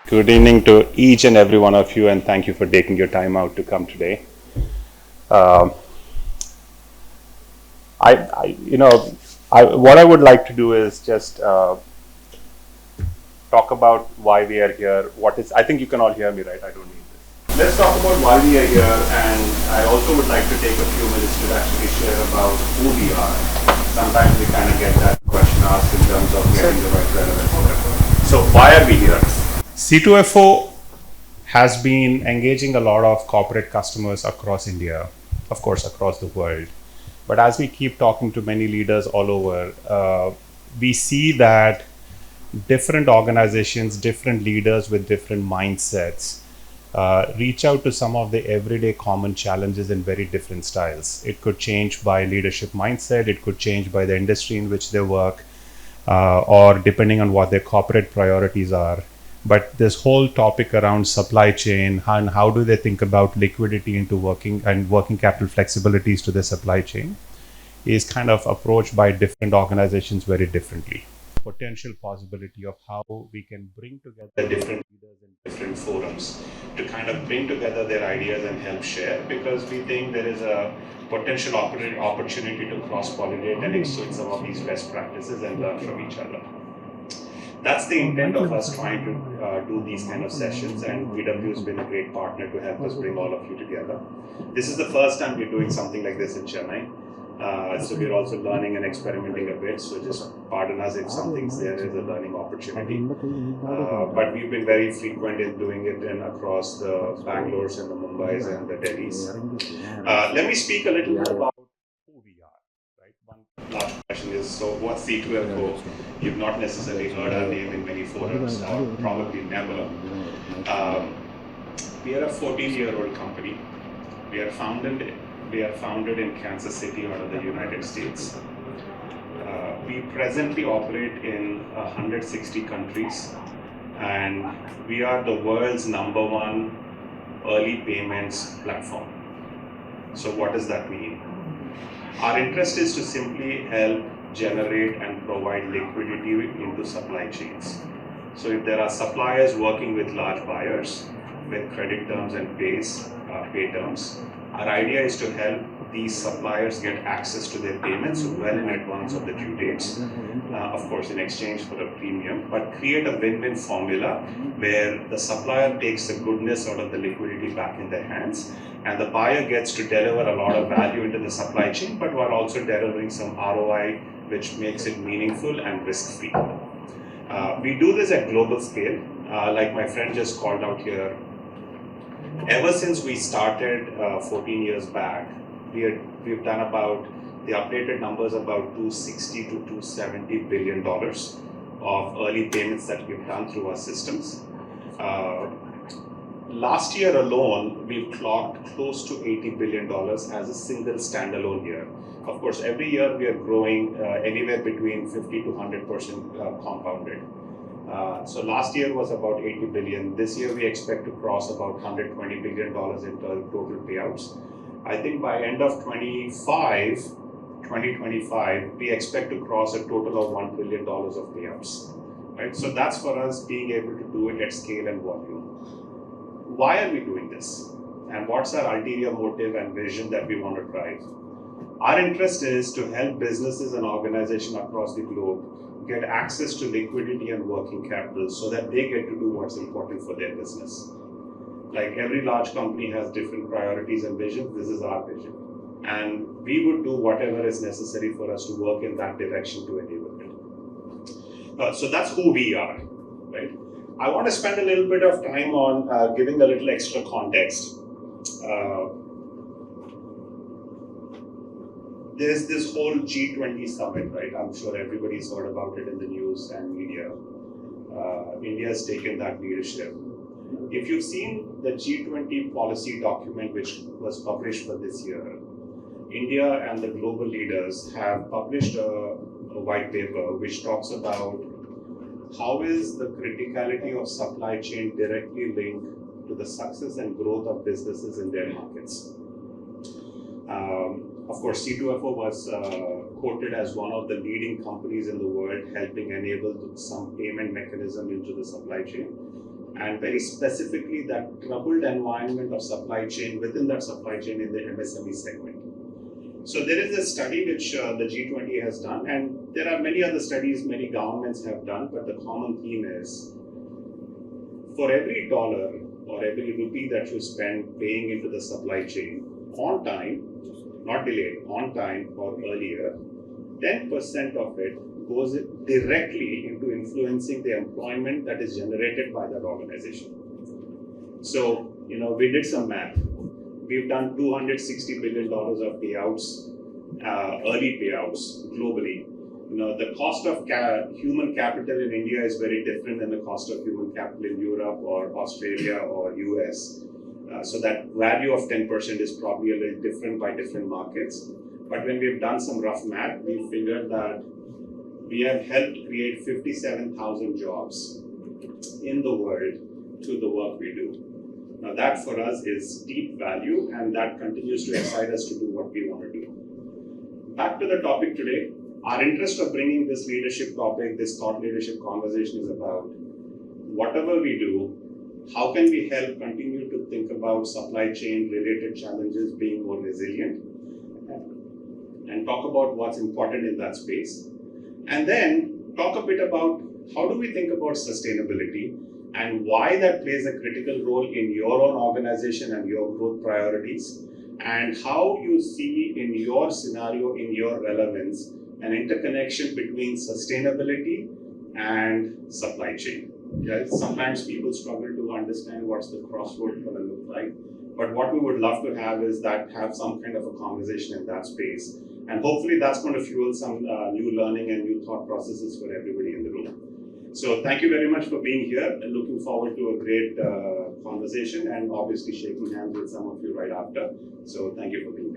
Good evening to each and every one of you, and thank you for taking your time out to come today. Um, what I would like to do is just talk about why we are here. I think you can all hear me, right? I don't need this. Let's talk about why we are here, and I also would like to take a few minutes to actually share about who we are. Sometimes we kind of get that question asked in terms of getting the right relevance. So, why are we here? C2FO has been engaging a lot of corporate customers across India, of course, across the world. But as we keep talking to many leaders all over, we see that different organizations, different leaders with different mindsets reach out to some of the everyday common challenges in very different styles. It could change by leadership mindset, it could change by the industry in which they work, or depending on what their corporate priorities are. But this whole topic around supply chain and how do they think about liquidity into working capital flexibilities to the supply chain is kind of approached by different organizations very differently. Potential possibility of how we can bring together the different leaders in different forums to kind of bring together their ideas and help share, because we think there is a potential opportunity to cross-pollinate and exchange some of these best practices and learn from each other. That's the intent of us trying to do these kind of sessions, and VW has been a great partner to help us bring all of you together. This is the first time we're doing something like this in Chennai. So we're also learning and experimenting a bit. So just pardon us if something's there is a learning opportunity. But we've been very frequent in doing it across the Bangalore's and the Mumbai's and the Delhi's. Let me speak a little more about who we are. Right. One last question is, so what's C2FO? You've not necessarily heard our name in many forums, or probably never. We are a 14-year-old company. We are founded in Kansas City out of the United States. We presently operate in 160 countries, and we are the world's #1 early payments platform. So what does that mean? Our interest is to simply help generate and provide liquidity into supply chains. So if there are suppliers working with large buyers with credit terms and pay terms, our idea is to help these suppliers get access to their payments well in advance of the due dates, of course in exchange for a premium, but create a win-win formula where the supplier takes the goodness out of the liquidity back in their hands, and the buyer gets to deliver a lot of value into the supply chain, but while also delivering some ROI, which makes it meaningful and risk-free. We do this at global scale, like my friend just called out here. Ever since we started 14 years back, we've done about, the updated numbers, about $260 to $270 billion of early payments that we've done through our systems. Last year alone, we've clocked close to $80 billion as a single standalone year. Of course, every year we are growing anywhere between 50 to 100% compounded. So last year was about 80 billion. This year we expect to cross about $120 billion in total payouts. I think by end of 2025, we expect to cross a total of $1 billion of payouts. Right? So that's for us being able to do it at scale and volume. Why are we doing this? And what's our ulterior motive and vision that we want to drive? Our interest is to help businesses and organizations across the globe get access to liquidity and working capital so that they get to do what's important for their business. Like every large company has different priorities and visions, this is our vision. And we would do whatever is necessary for us to work in that direction to enable it. So that's who we are, right? I want to spend a little bit of time on giving a little extra context. There's this whole G20 summit, right? I'm sure everybody's heard about it in the news and media. India has taken that leadership. If you've seen the G20 policy document, which was published for this year, India and the global leaders have published a white paper which talks about how is the criticality of supply chain directly linked to the success and growth of businesses in their markets. Of course, C2FO was quoted as one of the leading companies in the world helping enable some payment mechanism into the supply chain. and very specifically that troubled environment of supply chain within that supply chain in the MSME segment. So there is a study which the G20 has done, and there are many other studies many governments have done, but the common theme is for every dollar or every rupee that you spend paying into the supply chain on time, not delayed, on time or earlier, 10% of it goes directly into influencing the employment that is generated by that organization. So, we did some math. We've done $260 billion of payouts, early payouts globally. The cost of human capital in India is very different than the cost of human capital in Europe or Australia or US. So that value of 10% is probably a little different by different markets. But when we've done some rough math, we figured that we have helped create 57,000 jobs in the world through the work we do. Now that for us is deep value, and that continues to excite us to do what we want to do. Back to the topic today. Our interest of bringing this leadership topic, this thought leadership conversation is about whatever we do, how can we help continue to think about supply chain related challenges being more resilient, and talk about what's important in that space. And then talk a bit about how do we think about sustainability and why that plays a critical role in your own organization and your growth priorities, and how you see in your scenario, in your relevance, an interconnection between sustainability and supply chain. Yeah, sometimes people struggle to understand what's the crossroad going to look like, but what we would love to have is have some kind of a conversation in that space, and hopefully that's going to fuel some new learning and new thought processes for everybody in the room. So thank you very much for being here, and looking forward to a great conversation, and obviously shaking hands with some of you right after. So thank you for being here.